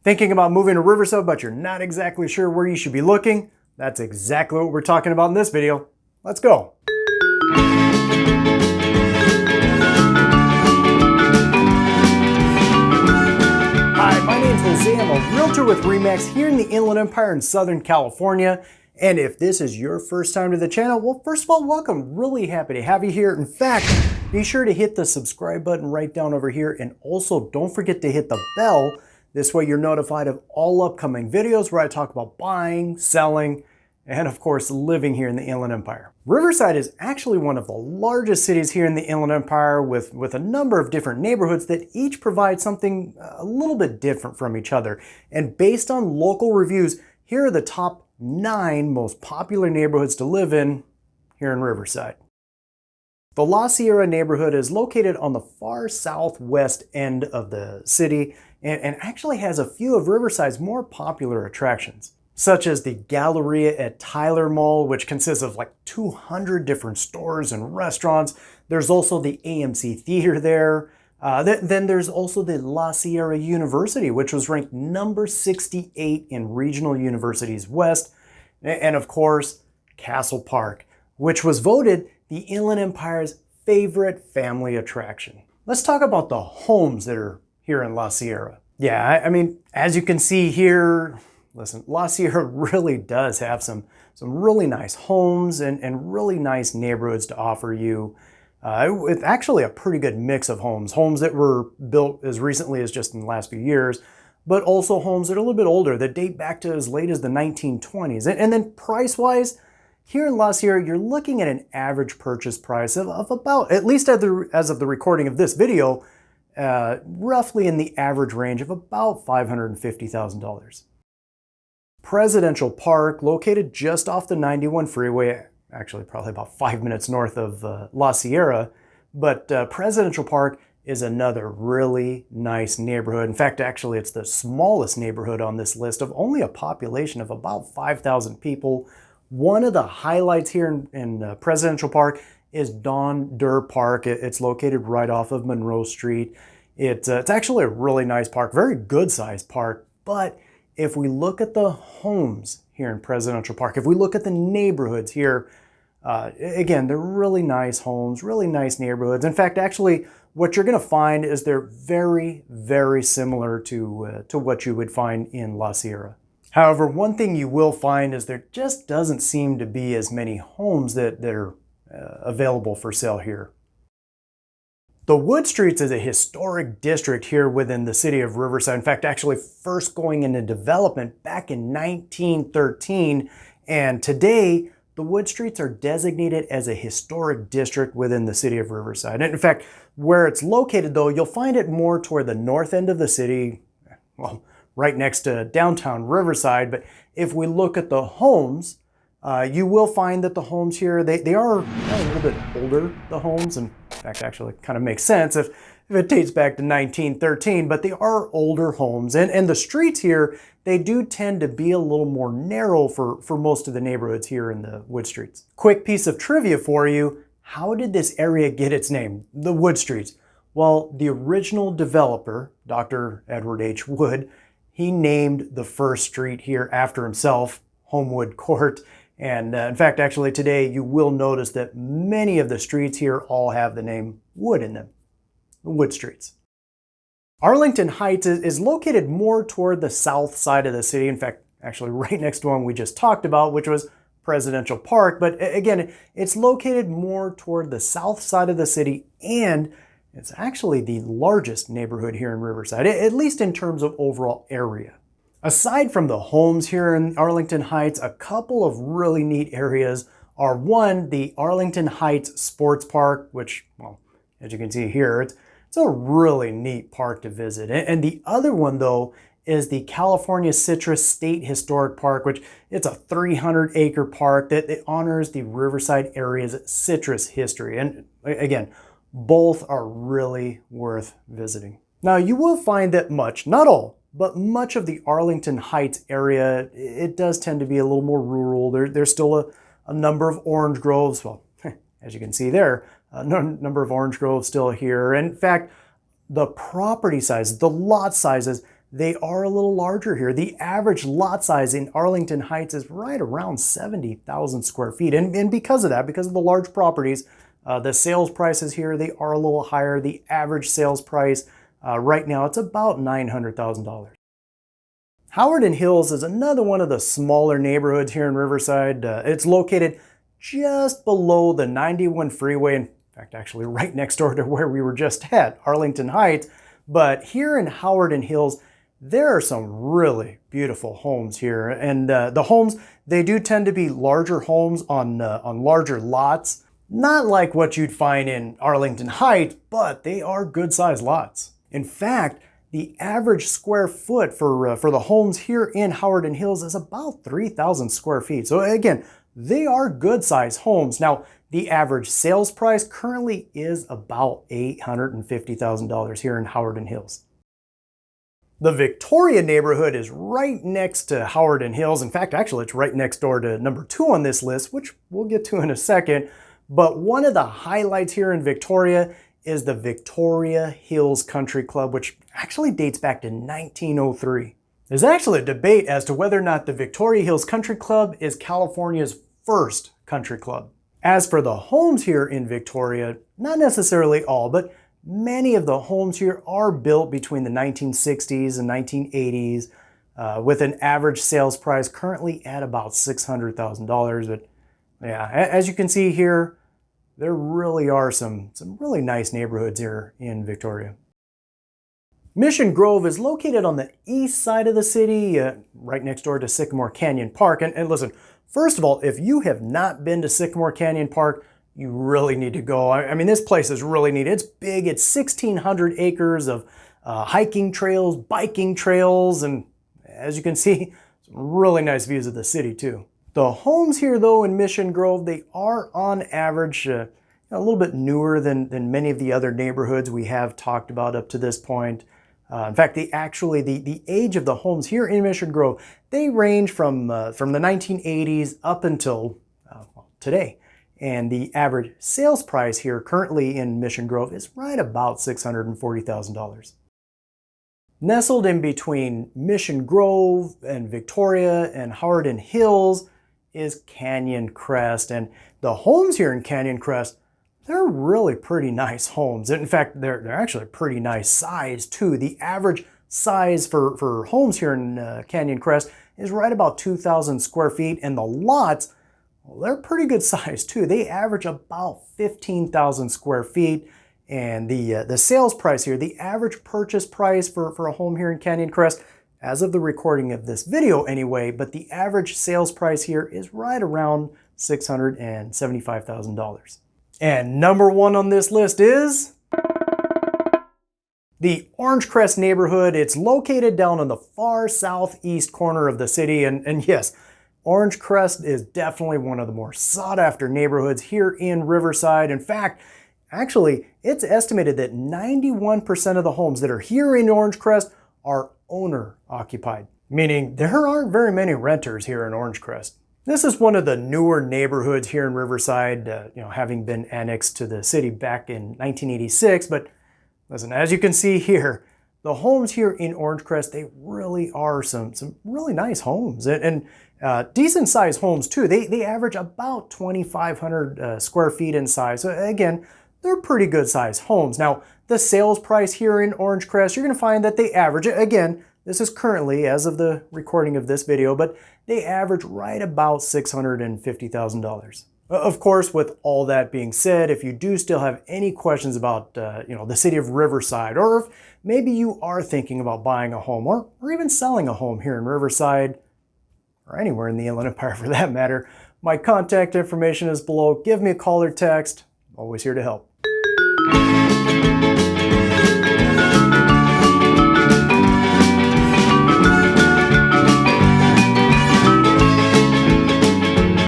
Thinking about moving to Riverside, but you're not exactly sure where you should be looking? That's exactly what we're talking about in this video. Let's go. Hi, my name's Jose. I'm a realtor with RE/MAX here in the Inland Empire in Southern California. And if this is your first time to the channel, well, first of all, welcome. Really happy to have you here. In fact, be sure to hit the subscribe button right down over here. And also don't forget to hit the bell. This way you're notified of all upcoming videos where I talk about buying, selling, and of course, living here in the Inland Empire. Riverside is actually one of the largest cities here in the Inland Empire with a number of different neighborhoods that each provide something a little bit different from each other. And based on local reviews, here are the top 9 most popular neighborhoods to live in here in Riverside. The La Sierra neighborhood is located on the far southwest end of the city and actually has a few of Riverside's more popular attractions, such as the Galleria at Tyler Mall, which consists of like 200 different stores and restaurants. There's also the AMC Theater there. Then there's also the La Sierra University, which was ranked number 68 in Regional Universities West. And of course, Castle Park, which was voted the Inland Empire's favorite family attraction. Let's talk about the homes that are here in La Sierra. Yeah, I mean, as you can see here, listen, La Sierra really does have some really nice homes and really nice neighborhoods to offer you. With actually a pretty good mix of homes that were built as recently as just in the last few years, but also homes that are a little bit older, that date back to as late as the 1920s. And then price-wise, here in La Sierra, you're looking at an average purchase price of about, at least as of the recording of this video, roughly in the average range of about $550,000. Presidential Park, located just off the 91 freeway, actually probably about 5 minutes north of La Sierra, but Presidential Park is another really nice neighborhood. In fact, actually, it's the smallest neighborhood on this list of only a population of about 5,000 people. One of the highlights here in Presidential Park is Don Durr Park. It's located right off of Monroe Street. It's actually a really nice park, very good sized park. But if we look at the homes here in Presidential Park, if we look at the neighborhoods here, again, they're really nice homes, really nice neighborhoods. In fact, actually, what you're going to find is they're very, very similar to what you would find in La Sierra. However, one thing you will find is there just doesn't seem to be as many homes that are available for sale here. The Wood Streets is a historic district here within the city of Riverside. In fact, actually first going into development back in 1913. And today, the Wood Streets are designated as a historic district within the city of Riverside. And in fact, where it's located though, you'll find it more toward the north end of the city, well, right next to downtown Riverside. But if we look at the homes, you will find that the homes here, they are a little bit older, the homes. And in fact, actually kind of makes sense if it dates back to 1913, but they are older homes. And the streets here, they do tend to be a little more narrow for most of the neighborhoods here in the Wood Streets. Quick piece of trivia for you. How did this area get its name, the Wood Streets? Well, the original developer, Dr. Edward H. Wood, he named the first street here after himself, Homewood Court. And in fact, actually today, you will notice that many of the streets here all have the name Wood in them, the Wood Streets. Arlington Heights is located more toward the south side of the city. In fact, actually right next to one we just talked about, which was Presidential Park. But again, it's located more toward the south side of the city, and it's actually the largest neighborhood here in Riverside, at least in terms of overall area. Aside from the homes here in Arlington Heights, a couple of really neat areas are, one, the Arlington Heights Sports Park, which, well, as you can see here, it's a really neat park to visit. And the other one, though, is the California Citrus State Historic Park, which it's a 300-acre park that honors the Riverside area's citrus history. And again, both are really worth visiting. Now, you will find that much, not all, but much of the Arlington Heights area, it does tend to be a little more rural. There's still a number of orange groves. Well, as you can see there, a number of orange groves still here. In fact, the property sizes, the lot sizes, they are a little larger here. The average lot size in Arlington Heights is right around 70,000 square feet. And because of that, because of the large properties, the sales prices here, they are a little higher. The average sales price right now, it's about $900,000. Hawarden Hills is another one of the smaller neighborhoods here in Riverside. It's located just below the 91 freeway. In fact, actually right next door to where we were just at, Arlington Heights. But here in Hawarden Hills, there are some really beautiful homes here. And the homes, they do tend to be larger homes on larger lots. Not like what you'd find in Arlington Heights, but they are good-sized lots. In fact, the average square foot for the homes here in Hawarden Hills is about 3,000 square feet. So again, they are good-sized homes. Now, the average sales price currently is about $850,000 here in Hawarden Hills. The Victoria neighborhood is right next to Hawarden Hills. In fact, actually, it's right next door to number 2 on this list, which we'll get to in a second. But one of the highlights here in Victoria is the Victoria Hills Country Club, which actually dates back to 1903. There's actually a debate as to whether or not the Victoria Hills Country Club is California's first country club. As for the homes here in Victoria, not necessarily all, but many of the homes here are built between the 1960s and 1980s, with an average sales price currently at about $600,000. But yeah, as you can see here, there really are some really nice neighborhoods here in Victoria. Mission Grove is located on the east side of the city, right next door to Sycamore Canyon Park. And listen, first of all, if you have not been to Sycamore Canyon Park, you really need to go. I mean, this place is really neat. It's big. It's 1,600 acres of hiking trails, biking trails, and as you can see, some really nice views of the city too. The homes here, though, in Mission Grove, they are on average a little bit newer than many of the other neighborhoods we have talked about up to this point. In fact, the age of the homes here in Mission Grove, they range from the 1980s up until today. And the average sales price here currently in Mission Grove is right about $640,000. Nestled in between Mission Grove and Victoria and Hawarden Hills is Canyon Crest. And the homes here in Canyon Crest, they're really pretty nice homes. In fact, they're actually pretty nice size too. The average size for homes here in Canyon Crest is right about 2,000 square feet, and the lots, well, they're pretty good size too. They average about 15,000 square feet, and the sales price here, the average purchase price for a home here in Canyon Crest, as of the recording of this video anyway, but the average sales price here is right around $675,000. And number 1 on this list is the Orangecrest neighborhood. It's located down in the far southeast corner of the city. And yes, Orangecrest is definitely one of the more sought after neighborhoods here in Riverside. In fact, actually, it's estimated that 91% of the homes that are here in Orangecrest are owner occupied, meaning there aren't very many renters here in Orangecrest. This is one of the newer neighborhoods here in Riverside, having been annexed to the city back in 1986. But listen, as you can see here, the homes here in Orangecrest, they really are some really nice homes and decent sized homes too. They average about 2,500 square feet in size. So again, they're pretty good sized homes. Now, the sales price here in Orangecrest, you're going to find that they average, again, this is currently as of the recording of this video, but they average right about $650,000. Of course, with all that being said, if you do still have any questions about the city of Riverside, or if maybe you are thinking about buying a home or even selling a home here in Riverside, or anywhere in the Inland Empire for that matter, my contact information is below. Give me a call or text. Always here to help.